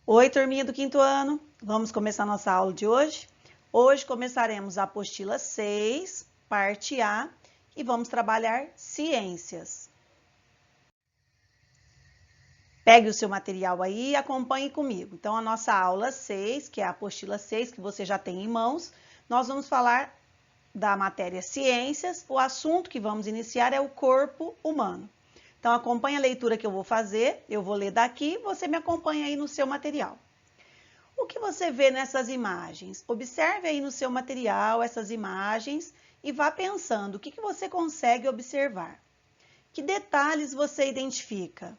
Oi, turminha do quinto ano. Vamos começar nossa aula de hoje? Hoje começaremos a apostila 6, parte A, e vamos trabalhar ciências. Pegue o seu material aí e acompanhe comigo. Então, a nossa aula 6, que é a apostila 6, que você já tem em mãos, nós vamos falar da matéria ciências. O assunto que vamos iniciar é o corpo humano. Então, acompanhe a leitura que eu vou fazer, eu vou ler daqui, você me acompanha aí no seu material. O que você vê nessas imagens? Observe aí no seu material essas imagens e vá pensando o que você consegue observar. Que detalhes você identifica?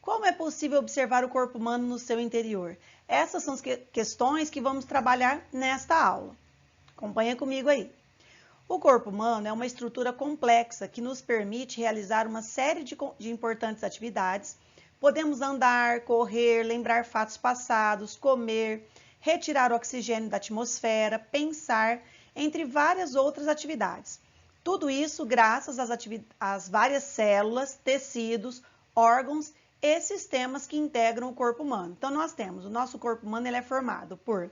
Como é possível observar o corpo humano no seu interior? Essas são as questões que vamos trabalhar nesta aula. Acompanha comigo aí. O corpo humano é uma estrutura complexa que nos permite realizar uma série de importantes atividades. Podemos andar, correr, lembrar fatos passados, comer, retirar oxigênio da atmosfera, pensar, entre várias outras atividades. Tudo isso graças às várias células, tecidos, órgãos e sistemas que integram o corpo humano. Então, nós temos, o nosso corpo humano ele é formado por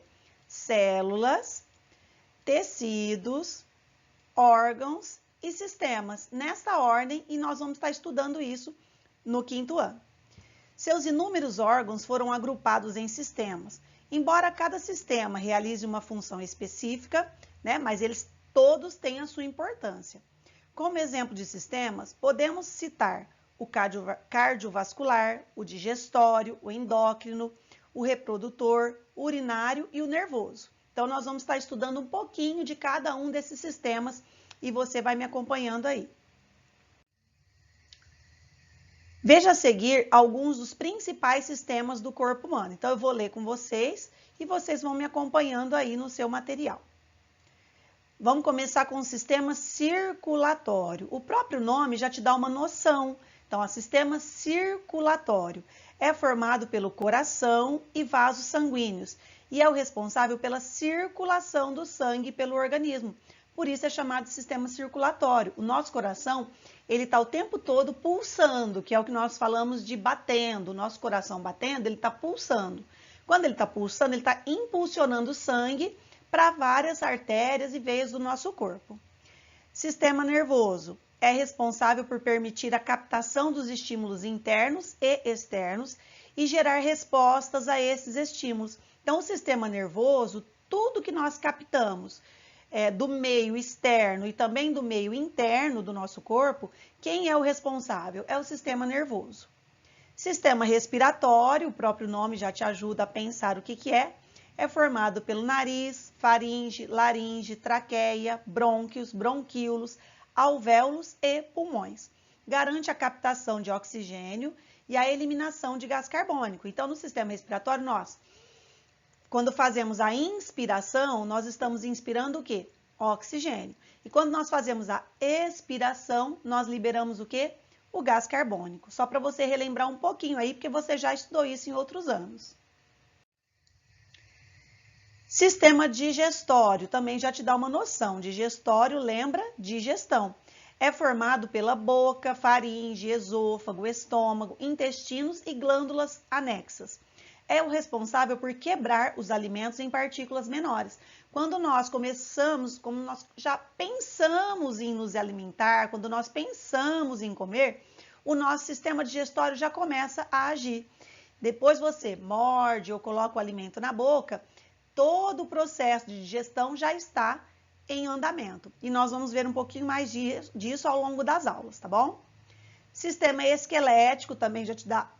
células, tecidos, órgãos e sistemas, nesta ordem, e nós vamos estar estudando isso no quinto ano. Seus inúmeros órgãos foram agrupados em sistemas. Embora cada sistema realize uma função específica, mas eles todos têm a sua importância. Como exemplo de sistemas, podemos citar o cardiovascular, o digestório, o endócrino, o reprodutor, o urinário e o nervoso. Então, nós vamos estar estudando um pouquinho de cada um desses sistemas e você vai me acompanhando aí. Veja a seguir alguns dos principais sistemas do corpo humano. Então, eu vou ler com vocês e vocês vão me acompanhando aí no seu material. Vamos começar com o sistema circulatório. O próprio nome já te dá uma noção. Então, o sistema circulatório é formado pelo coração e vasos sanguíneos e é o responsável pela circulação do sangue pelo organismo. Por isso é chamado de sistema circulatório. O nosso coração, ele está o tempo todo pulsando, que é o que nós falamos de batendo. O nosso coração batendo, ele está pulsando. Quando ele está pulsando, ele está impulsionando o sangue para várias artérias e veias do nosso corpo. Sistema nervoso é responsável por permitir a captação dos estímulos internos e externos e gerar respostas a esses estímulos. Então, o sistema nervoso, tudo que nós captamos do meio externo e também do meio interno do nosso corpo, quem é o responsável? É o sistema nervoso. Sistema respiratório, o próprio nome já te ajuda a pensar o que é. É formado pelo nariz, faringe, laringe, traqueia, brônquios, bronquíolos, alvéolos e pulmões. Garante a captação de oxigênio e a eliminação de gás carbônico. Então, no sistema respiratório, quando fazemos a inspiração, nós estamos inspirando o quê? Oxigênio. E quando nós fazemos a expiração, nós liberamos o quê? O gás carbônico. Só para você relembrar um pouquinho aí, porque você já estudou isso em outros anos. Sistema digestório, também já te dá uma noção. Digestório lembra digestão. É formado pela boca, faringe, esôfago, estômago, intestinos e glândulas anexas. É o responsável por quebrar os alimentos em partículas menores. Quando nós como nós já pensamos em nos alimentar, quando nós pensamos em comer, o nosso sistema digestório já começa a agir. Depois você morde ou coloca o alimento na boca, todo o processo de digestão já está em andamento. E nós vamos ver um pouquinho mais disso ao longo das aulas, tá bom? Sistema esquelético também já te dá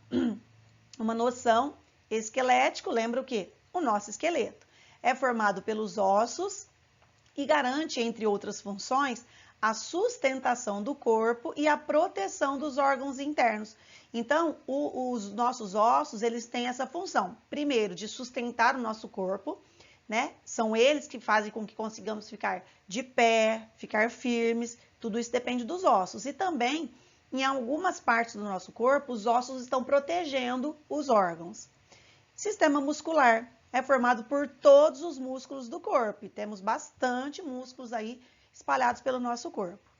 uma noção. Esquelético, lembra o quê? O nosso esqueleto. É formado pelos ossos e garante, entre outras funções, a sustentação do corpo e a proteção dos órgãos internos. Então, os nossos ossos, eles têm essa função. Primeiro, de sustentar o nosso corpo, São eles que fazem com que consigamos ficar de pé, ficar firmes. Tudo isso depende dos ossos. E também, em algumas partes do nosso corpo, os ossos estão protegendo os órgãos. Sistema muscular é formado por todos os músculos do corpo. E temos bastante músculos aí espalhados pelo nosso corpo.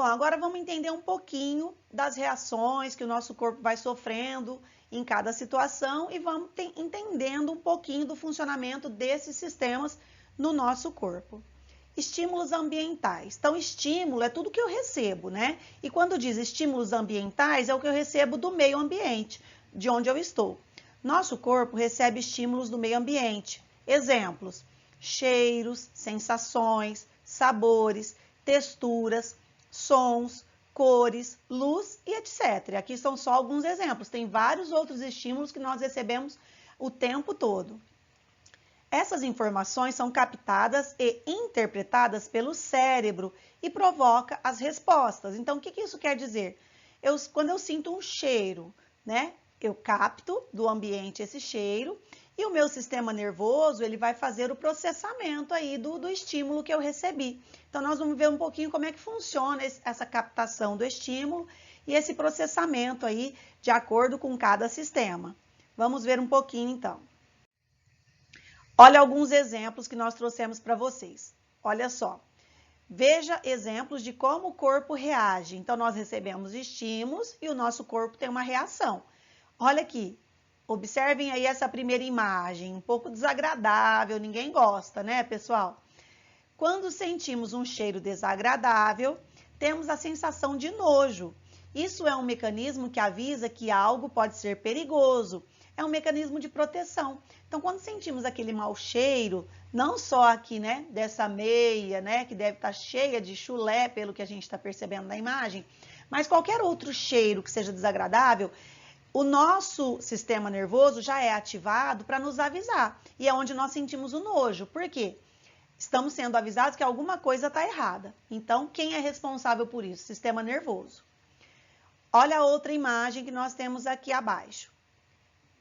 Bom, agora vamos entender um pouquinho das reações que o nosso corpo vai sofrendo em cada situação e vamos entendendo um pouquinho do funcionamento desses sistemas no nosso corpo. Estímulos ambientais. Então, estímulo é tudo que eu recebo, né? E quando diz estímulos ambientais, é o que eu recebo do meio ambiente, de onde eu estou. Nosso corpo recebe estímulos do meio ambiente. Exemplos: cheiros, sensações, sabores, texturas, sons, cores, luz e etc. Aqui são só alguns exemplos. Tem vários outros estímulos que nós recebemos o tempo todo. Essas informações são captadas e interpretadas pelo cérebro e provoca as respostas. Então, o que isso quer dizer? Quando eu sinto um cheiro, né? Eu capto do ambiente esse cheiro e o meu sistema nervoso, ele vai fazer o processamento aí do estímulo que eu recebi. Então, nós vamos ver um pouquinho como é que funciona essa captação do estímulo e esse processamento aí de acordo com cada sistema. Vamos ver um pouquinho, então. Olha alguns exemplos que nós trouxemos para vocês. Olha só. Veja exemplos de como o corpo reage. Então, nós recebemos estímulos e o nosso corpo tem uma reação. Olha aqui. Observem aí essa primeira imagem, um pouco desagradável, ninguém gosta, né, pessoal? Quando sentimos um cheiro desagradável, temos a sensação de nojo. Isso é um mecanismo que avisa que algo pode ser perigoso. É um mecanismo de proteção. Então, quando sentimos aquele mau cheiro, não só aqui, né, dessa meia, né, que deve estar cheia de chulé, pelo que a gente está percebendo na imagem, mas qualquer outro cheiro que seja desagradável, o nosso sistema nervoso já é ativado para nos avisar. E é onde nós sentimos o nojo. Por quê? Estamos sendo avisados que alguma coisa está errada. Então, quem é responsável por isso? Sistema nervoso. Olha a outra imagem que nós temos aqui abaixo.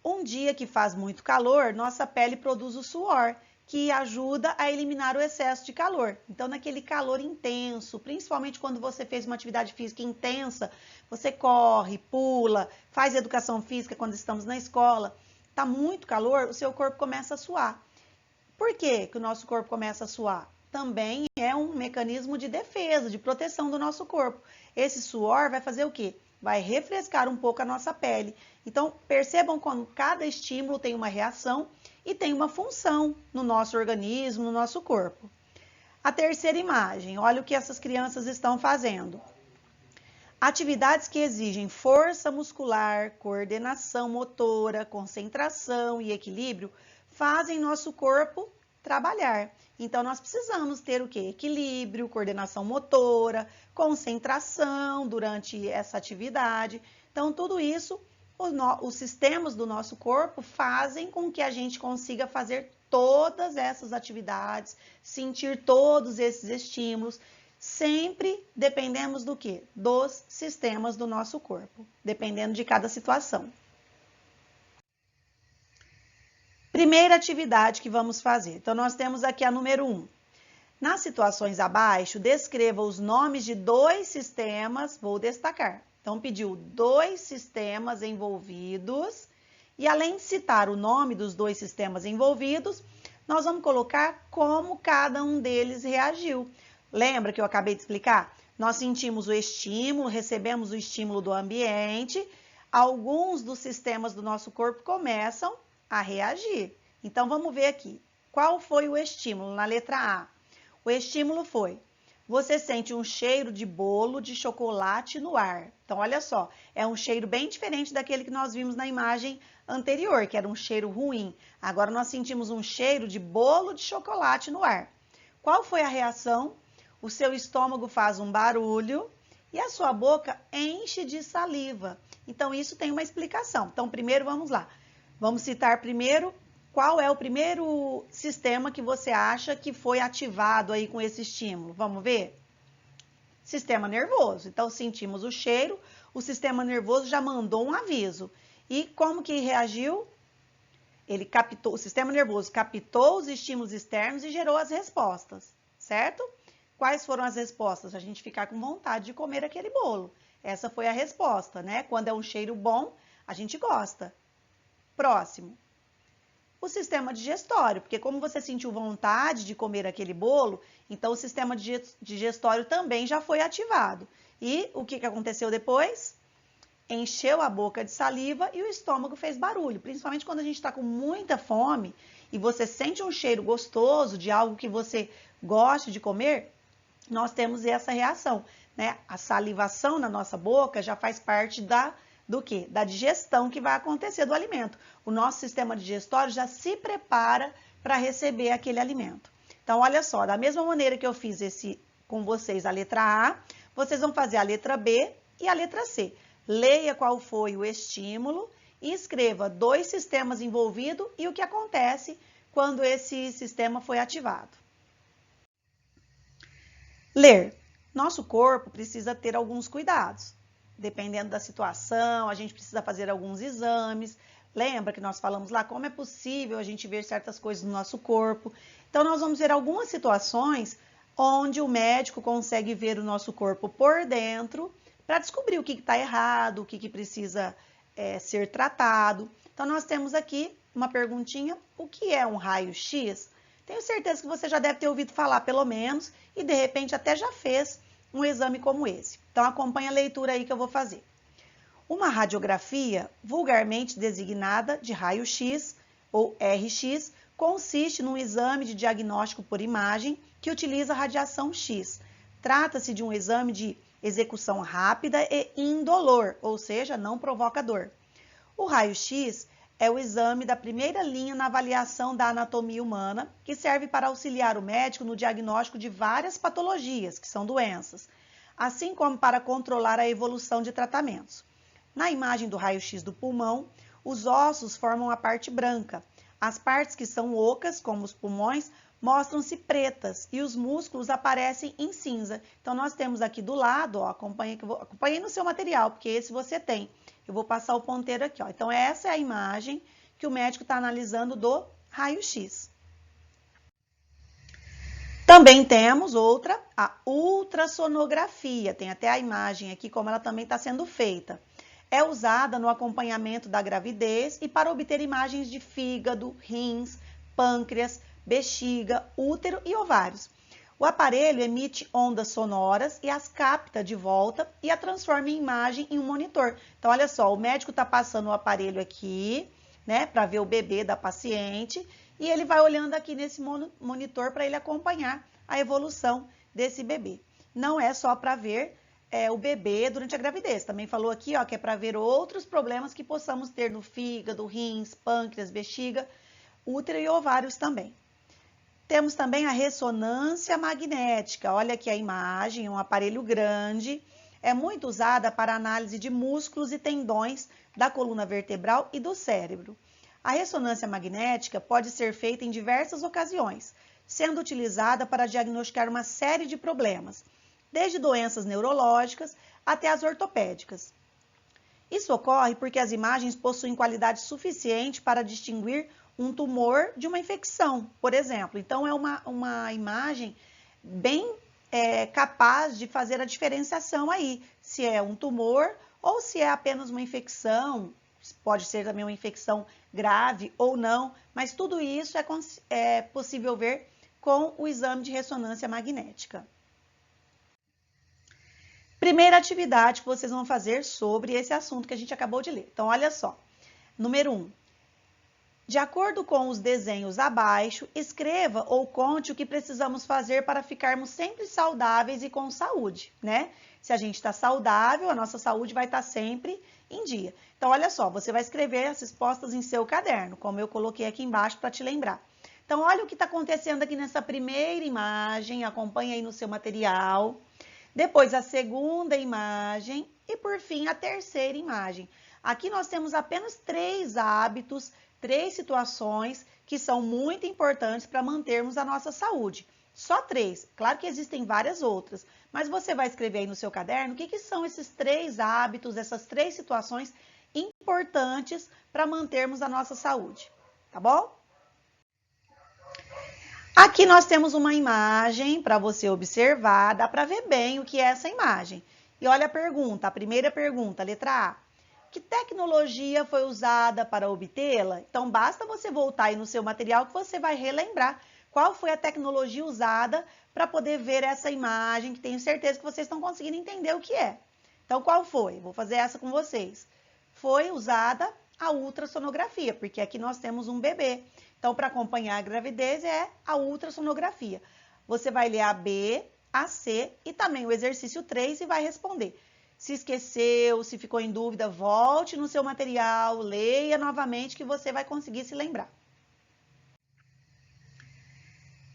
Um dia que faz muito calor, nossa pele produz o suor, que ajuda a eliminar o excesso de calor. Então, naquele calor intenso, principalmente quando você fez uma atividade física intensa, você corre, pula, faz educação física quando estamos na escola, está muito calor, o seu corpo começa a suar. Por que que o nosso corpo começa a suar? Também é um mecanismo de defesa, de proteção do nosso corpo. Esse suor vai fazer o quê? Vai refrescar um pouco a nossa pele. Então, percebam como cada estímulo tem uma reação e tem uma função no nosso organismo, no nosso corpo. A terceira imagem, olha o que essas crianças estão fazendo. Atividades que exigem força muscular, coordenação motora, concentração e equilíbrio fazem nosso corpo trabalhar. Então, nós precisamos ter o quê? Equilíbrio, coordenação motora, concentração durante essa atividade. Então, tudo isso, os sistemas do nosso corpo fazem com que a gente consiga fazer todas essas atividades, sentir todos esses estímulos. Sempre dependemos do quê? Dos sistemas do nosso corpo, dependendo de cada situação. Primeira atividade que vamos fazer. Então, nós temos aqui a número 1. Nas situações abaixo, descreva os nomes de 2 sistemas, vou destacar. Então, pediu 2 sistemas envolvidos e além de citar o nome dos 2 sistemas envolvidos, nós vamos colocar como cada um deles reagiu. Lembra que eu acabei de explicar? Nós sentimos o estímulo, recebemos o estímulo do ambiente, alguns dos sistemas do nosso corpo começam a reagir. Então, vamos ver aqui. Qual foi o estímulo? Na letra A. O estímulo foi: você sente um cheiro de bolo de chocolate no ar. Então, olha só, é um cheiro bem diferente daquele que nós vimos na imagem anterior, que era um cheiro ruim. Agora, nós sentimos um cheiro de bolo de chocolate no ar. Qual foi a reação? O seu estômago faz um barulho e a sua boca enche de saliva. Então, isso tem uma explicação. Então, primeiro, vamos lá. Vamos citar primeiro qual é o primeiro sistema que você acha que foi ativado aí com esse estímulo. Vamos ver? Sistema nervoso. Então, sentimos o cheiro, o sistema nervoso já mandou um aviso. E como que reagiu? O sistema nervoso captou os estímulos externos e gerou as respostas, certo? Quais foram as respostas? A gente ficar com vontade de comer aquele bolo. Essa foi a resposta, né? Quando é um cheiro bom, a gente gosta. Próximo. O sistema digestório, porque como você sentiu vontade de comer aquele bolo, então o sistema digestório também já foi ativado. E o que aconteceu depois? Encheu a boca de saliva e o estômago fez barulho, principalmente quando a gente está com muita fome e você sente um cheiro gostoso de algo que você gosta de comer, nós temos essa reação, né? A salivação na nossa boca já faz parte do quê? Da digestão que vai acontecer do alimento. O nosso sistema digestório já se prepara para receber aquele alimento. Então, olha só, da mesma maneira que eu fiz com vocês a letra A, vocês vão fazer a letra B e a letra C. Leia qual foi o estímulo e escreva 2 sistemas envolvidos e o que acontece quando esse sistema foi ativado. Ler. Nosso corpo precisa ter alguns cuidados. Dependendo da situação, a gente precisa fazer alguns exames. Lembra que nós falamos lá como é possível a gente ver certas coisas no nosso corpo? Então, nós vamos ver algumas situações onde o médico consegue ver o nosso corpo por dentro para descobrir o que está errado, o que precisa ser tratado. Então, nós temos aqui uma perguntinha: o que é um raio-x? Tenho certeza que você já deve ter ouvido falar, pelo menos, e de repente até já fez um exame como esse. Então, acompanhe a leitura aí que eu vou fazer. Uma radiografia, vulgarmente designada de raio-x ou RX, consiste num exame de diagnóstico por imagem que utiliza radiação X. Trata-se de um exame de execução rápida e indolor, ou seja, não provoca dor. O raio-x é o exame da primeira linha na avaliação da anatomia humana, que serve para auxiliar o médico no diagnóstico de várias patologias, que são doenças, assim como para controlar a evolução de tratamentos. Na imagem do raio-x do pulmão, os ossos formam a parte branca. As partes que são ocas, como os pulmões, mostram-se pretas e os músculos aparecem em cinza. Então, nós temos aqui do lado, ó, acompanhe no seu material, porque esse você tem. Eu vou passar o ponteiro aqui, ó. Então, essa é a imagem que o médico está analisando do raio-x. Também temos outra, a ultrassonografia. Tem até a imagem aqui, como ela também está sendo feita. É usada no acompanhamento da gravidez e para obter imagens de fígado, rins, pâncreas, bexiga, útero e ovários. O aparelho emite ondas sonoras e as capta de volta e a transforma em imagem em um monitor. Então, olha só, o médico está passando o aparelho aqui, né, para ver o bebê da paciente, e ele vai olhando aqui nesse monitor para ele acompanhar a evolução desse bebê. Não é só para ver o bebê durante a gravidez. Também falou aqui, ó, que é para ver outros problemas que possamos ter no fígado, rins, pâncreas, bexiga, útero e ovários também. Temos também a ressonância magnética. Olha aqui a imagem, um aparelho grande. É muito usada para análise de músculos e tendões da coluna vertebral e do cérebro. A ressonância magnética pode ser feita em diversas ocasiões, sendo utilizada para diagnosticar uma série de problemas, desde doenças neurológicas até as ortopédicas. Isso ocorre porque as imagens possuem qualidade suficiente para distinguir um tumor de uma infecção, por exemplo. Então, é uma imagem bem capaz de fazer a diferenciação aí, se é um tumor ou se é apenas uma infecção, pode ser também uma infecção grave ou não, mas tudo isso é possível ver com o exame de ressonância magnética. Primeira atividade que vocês vão fazer sobre esse assunto que a gente acabou de ler. Então, olha só. Número 1. De acordo com os desenhos abaixo, escreva ou conte o que precisamos fazer para ficarmos sempre saudáveis e com saúde, né? Se a gente está saudável, a nossa saúde vai estar sempre em dia. Então, olha só, você vai escrever as respostas em seu caderno, como eu coloquei aqui embaixo para te lembrar. Então, olha o que está acontecendo aqui nessa primeira imagem, acompanha aí no seu material. Depois, a segunda imagem e, por fim, a terceira imagem. Aqui nós temos apenas 3 hábitos, 3 situações que são muito importantes para mantermos a nossa saúde. Só 3. Claro que existem várias outras, mas você vai escrever aí no seu caderno o que são esses 3 hábitos, essas 3 situações importantes para mantermos a nossa saúde, tá bom? Aqui nós temos uma imagem para você observar, dá para ver bem o que é essa imagem. E olha a pergunta, a primeira pergunta, letra A. Que tecnologia foi usada para obtê-la? Então, basta você voltar aí no seu material que você vai relembrar Qual foi a tecnologia usada para poder ver essa imagem, que tenho certeza que vocês estão conseguindo entender o que é. Então, qual foi? Vou fazer essa com vocês. Foi usada a ultrassonografia, porque aqui nós temos um bebê. Então, para acompanhar a gravidez é a ultrassonografia. Você vai ler a B, a C e também o exercício 3 e vai responder. Se esqueceu, se ficou em dúvida, volte no seu material, leia novamente que você vai conseguir se lembrar.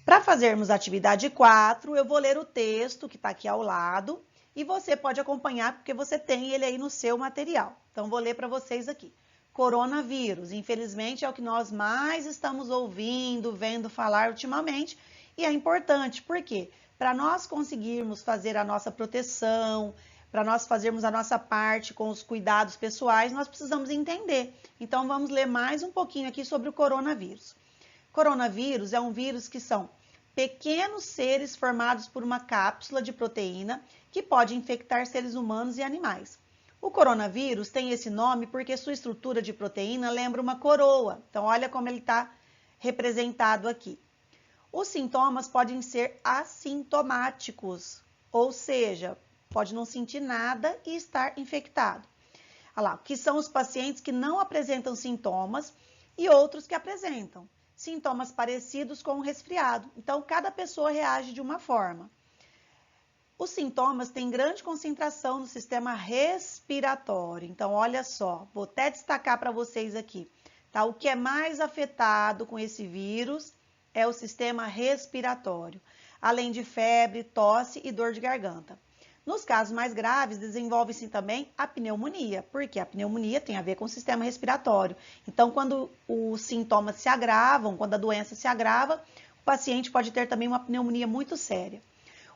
Para fazermos a atividade 4, eu vou ler o texto que está aqui ao lado e você pode acompanhar porque você tem ele aí no seu material. Então, vou ler para vocês aqui. Coronavírus, infelizmente, é o que nós mais estamos ouvindo, vendo falar ultimamente e é importante, por quê? Para nós conseguirmos fazer a nossa proteção, para nós fazermos a nossa parte com os cuidados pessoais, nós precisamos entender. Então, vamos ler mais um pouquinho aqui sobre o coronavírus. Coronavírus é um vírus que são pequenos seres formados por uma cápsula de proteína que pode infectar seres humanos e animais. O coronavírus tem esse nome porque sua estrutura de proteína lembra uma coroa. Então, olha como ele está representado aqui. Os sintomas podem ser assintomáticos, ou seja, pode não sentir nada e estar infectado. Olha lá, que são os pacientes que não apresentam sintomas e outros que apresentam sintomas parecidos com um resfriado. Então, cada pessoa reage de uma forma. Os sintomas têm grande concentração no sistema respiratório. Então, olha só, vou até destacar para vocês aqui, tá? O que é mais afetado com esse vírus é o sistema respiratório, além de febre, tosse e dor de garganta. Nos casos mais graves, desenvolve-se também a pneumonia, porque a pneumonia tem a ver com o sistema respiratório. Então, quando os sintomas se agravam, quando a doença se agrava, o paciente pode ter também uma pneumonia muito séria.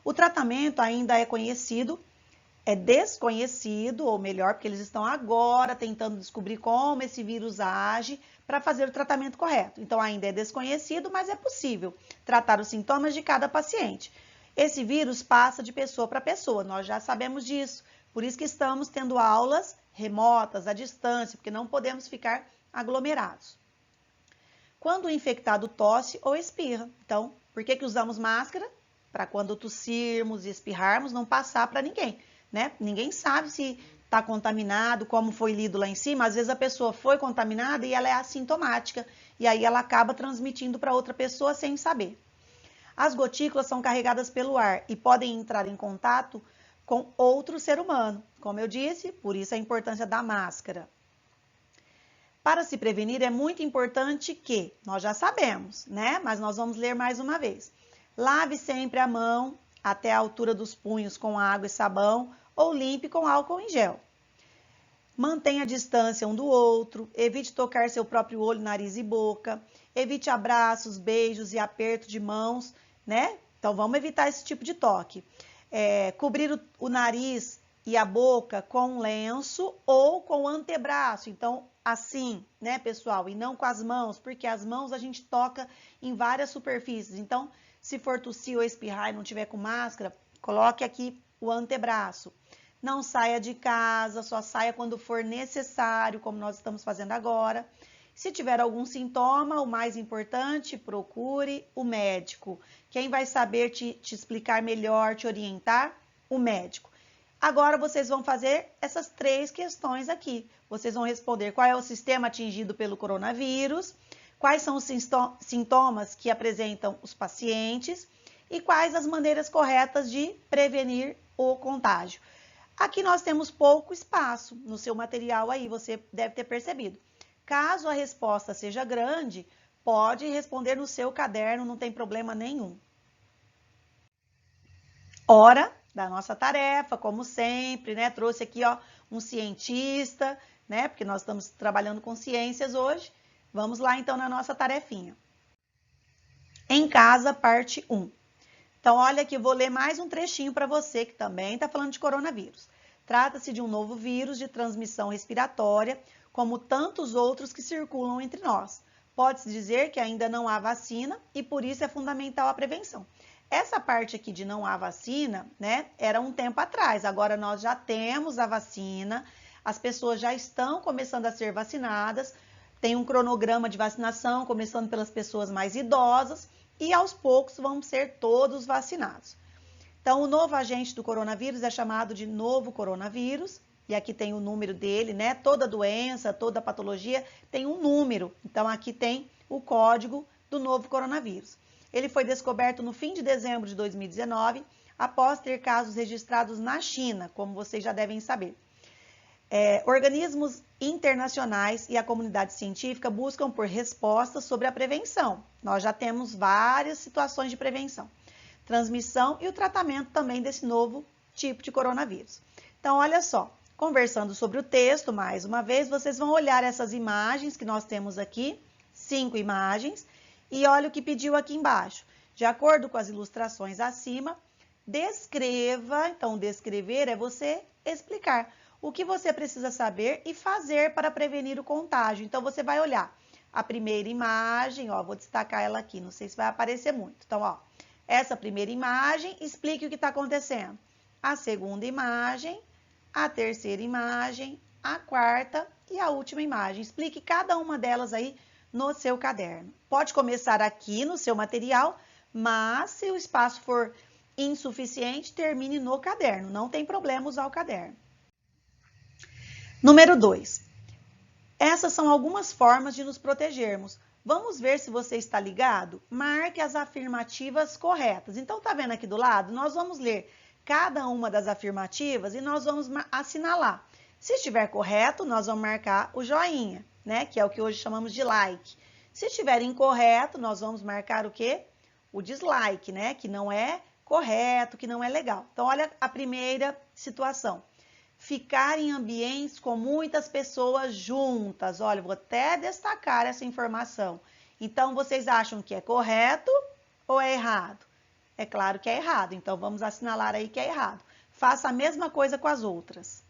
O tratamento ainda é desconhecido, ou melhor, porque eles estão agora tentando descobrir como esse vírus age para fazer o tratamento correto. Então, ainda é desconhecido, mas é possível tratar os sintomas de cada paciente. Esse vírus passa de pessoa para pessoa, nós já sabemos disso. Por isso que estamos tendo aulas remotas, à distância, porque não podemos ficar aglomerados. Quando o infectado tosse ou espirra. Então, por que usamos máscara? Para quando tossirmos e espirrarmos, não passar para ninguém, né? Ninguém sabe se está contaminado, como foi lido lá em cima. Às vezes a pessoa foi contaminada e ela é assintomática, e aí ela acaba transmitindo para outra pessoa sem saber. As gotículas são carregadas pelo ar e podem entrar em contato com outro ser humano. Como eu disse, por isso a importância da máscara. Para se prevenir, é muito importante que, nós já sabemos, né? Mas nós vamos ler mais uma vez. Lave sempre a mão até a altura dos punhos com água e sabão ou limpe com álcool em gel. Mantenha a distância um do outro, evite tocar seu próprio olho, nariz e boca, evite abraços, beijos e aperto de mãos, né? Então, vamos evitar esse tipo de toque. Cobrir o nariz e a boca com um lenço ou com o antebraço. Então, assim, né, pessoal? E não com as mãos, porque as mãos a gente toca em várias superfícies. Então, se for tossir ou espirrar e não tiver com máscara, coloque aqui o antebraço. Não saia de casa, só saia quando for necessário, como nós estamos fazendo agora. Se tiver algum sintoma, o mais importante, procure o médico. Quem vai saber te explicar melhor, te orientar? O médico. Agora, vocês vão fazer essas 3 questões aqui. Vocês vão responder qual é o sistema atingido pelo coronavírus, quais são os sintomas que apresentam os pacientes e quais as maneiras corretas de prevenir o contágio. Aqui nós temos pouco espaço no seu material aí, você deve ter percebido. Caso a resposta seja grande, pode responder no seu caderno, não tem problema nenhum. Hora da nossa tarefa, como sempre, né? Trouxe aqui, ó, um cientista, né? Porque nós estamos trabalhando com ciências hoje. Vamos lá, então, na nossa tarefinha. Em casa, parte 1. Então, olha aqui, eu vou ler mais um trechinho para você que também está falando de coronavírus. Trata-se de um novo vírus de transmissão respiratória, como tantos outros que circulam entre nós. Pode-se dizer que ainda não há vacina e por isso é fundamental a prevenção. Essa parte aqui de não há vacina, né, era um tempo atrás. Agora nós já temos a vacina, as pessoas já estão começando a ser vacinadas, tem um cronograma de vacinação, começando pelas pessoas mais idosas, e aos poucos vão ser todos vacinados. Então, o novo agente do coronavírus é chamado de novo coronavírus, e aqui tem o número dele, né? Toda doença, toda patologia tem um número. Então, aqui tem o código do novo coronavírus. Ele foi descoberto no fim de dezembro de 2019, após ter casos registrados na China, como vocês já devem saber. Organismos internacionais e a comunidade científica buscam por respostas sobre a prevenção. Nós já temos várias situações de prevenção, transmissão e o tratamento também desse novo tipo de coronavírus. Então, olha só, conversando sobre o texto, mais uma vez, vocês vão olhar essas imagens que nós temos aqui, 5 imagens, e olha o que pediu aqui embaixo. De acordo com as ilustrações acima, descreva, então descrever é você explicar o que você precisa saber e fazer para prevenir o contágio. Então, você vai olhar a primeira imagem, ó, vou destacar ela aqui, não sei se vai aparecer muito. Então, ó, essa primeira imagem, explique o que está acontecendo. A segunda imagem, a terceira imagem, a quarta e a última imagem. Explique cada uma delas aí no seu caderno. Pode começar aqui no seu material, mas se o espaço for insuficiente, termine no caderno. Não tem problema usar o caderno. Número 2. Essas são algumas formas de nos protegermos. Vamos ver se você está ligado? Marque as afirmativas corretas. Então, tá vendo aqui do lado? Nós vamos ler cada uma das afirmativas e nós vamos assinalar. Se estiver correto, nós vamos marcar o joinha, né? Que é o que hoje chamamos de like. Se estiver incorreto, nós vamos marcar o quê? O dislike, né? Que não é correto, que não é legal. Então, olha a primeira situação. Ficar em ambientes com muitas pessoas juntas. Olha, vou até destacar essa informação. Então, vocês acham que é correto ou é errado? É claro que é errado, então vamos assinalar aí que é errado. Faça a mesma coisa com as outras.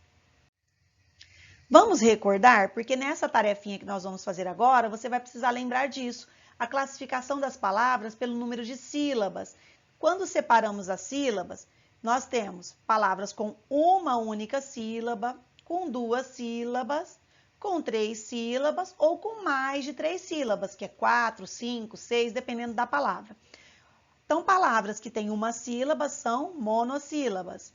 Vamos recordar, porque nessa tarefinha que nós vamos fazer agora, você vai precisar lembrar disso. A classificação das palavras pelo número de sílabas. Quando separamos as sílabas, nós temos palavras com uma única sílaba, com 2 sílabas, com 3 sílabas ou com mais de 3 sílabas, que é 4, 5, 6, dependendo da palavra. Então, palavras que têm uma sílaba são monossílabas,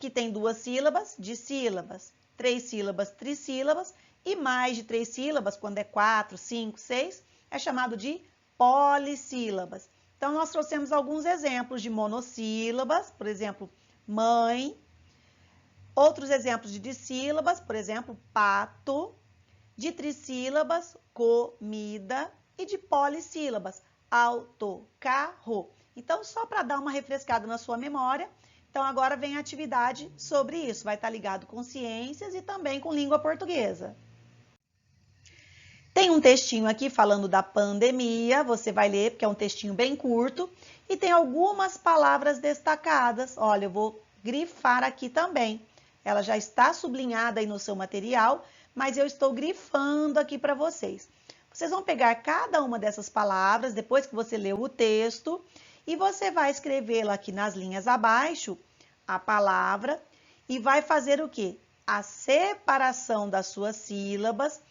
que têm 2 sílabas, dissílabas, 3 sílabas, trissílabas e mais de 3 sílabas, quando é 4, 5, 6, é chamado de polissílabas. Então, nós trouxemos alguns exemplos de monossílabas, por exemplo, mãe. Outros exemplos de dissílabas, por exemplo, pato. De trissílabas, comida. E de polissílabas, auto, carro. Então, só para dar uma refrescada na sua memória, então agora vem a atividade sobre isso. Vai estar ligado com ciências e também com língua portuguesa. Tem um textinho aqui falando da pandemia, você vai ler porque é um textinho bem curto. E tem algumas palavras destacadas. Olha, eu vou grifar aqui também. Ela já está sublinhada aí no seu material, mas eu estou grifando aqui para vocês. Vocês vão pegar cada uma dessas palavras, depois que você leu o texto, e você vai escrevê-la aqui nas linhas abaixo, a palavra, e vai fazer o quê? A separação das suas sílabas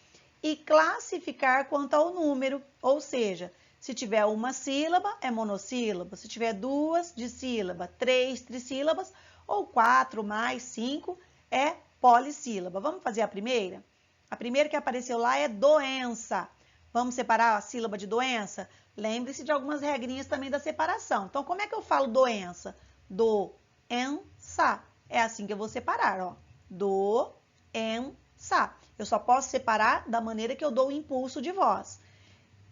e classificar quanto ao número, ou seja, se tiver uma sílaba, é monossílaba, se tiver 2, dissílaba, 3, trissílabas, ou 4 mais 5, é polissílaba. Vamos fazer a primeira? A primeira que apareceu lá é doença. Vamos separar a sílaba de doença? Lembre-se de algumas regrinhas também da separação. Então, como é que eu falo doença? Do-en-sa. É assim que eu vou separar, ó. Do-en-sa. Eu só posso separar da maneira que eu dou o impulso de voz.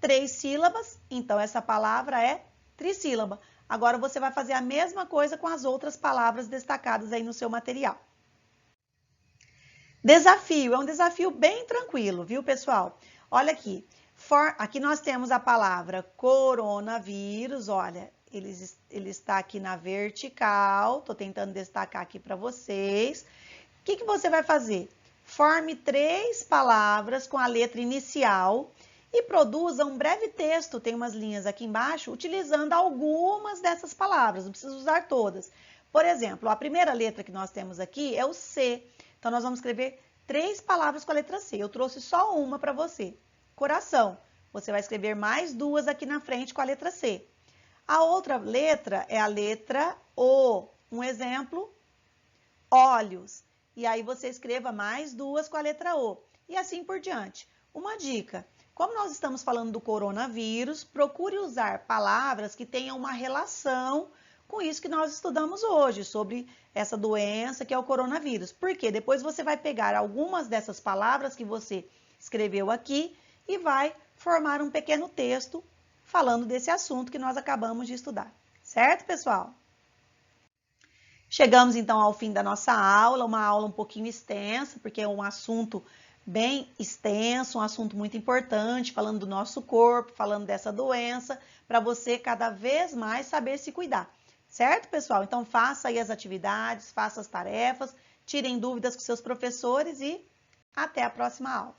3 sílabas, então essa palavra é trissílaba. Agora você vai fazer a mesma coisa com as outras palavras destacadas aí no seu material. Desafio, é um desafio bem tranquilo, viu, pessoal? Olha aqui, aqui nós temos a palavra coronavírus, olha, ele está aqui na vertical, estou tentando destacar aqui para vocês. O que você vai fazer? Forme 3 palavras com a letra inicial e produza um breve texto, tem umas linhas aqui embaixo, utilizando algumas dessas palavras, não precisa usar todas. Por exemplo, a primeira letra que nós temos aqui é o C, então nós vamos escrever 3 palavras com a letra C, eu trouxe só uma para você. Coração, você vai escrever mais 2 aqui na frente com a letra C. A outra letra é a letra O. Um exemplo, olhos. E aí você escreva mais duas com a letra O. E assim por diante. Uma dica: como nós estamos falando do coronavírus, procure usar palavras que tenham uma relação com isso que nós estudamos hoje, sobre essa doença que é o coronavírus. Porque depois você vai pegar algumas dessas palavras que você escreveu aqui e vai formar um pequeno texto falando desse assunto que nós acabamos de estudar. Certo, pessoal? Chegamos então ao fim da nossa aula, uma aula um pouquinho extensa, porque é um assunto bem extenso, um assunto muito importante, falando do nosso corpo, falando dessa doença, para você cada vez mais saber se cuidar. Certo, pessoal? Então faça aí as atividades, faça as tarefas, tirem dúvidas com seus professores e até a próxima aula.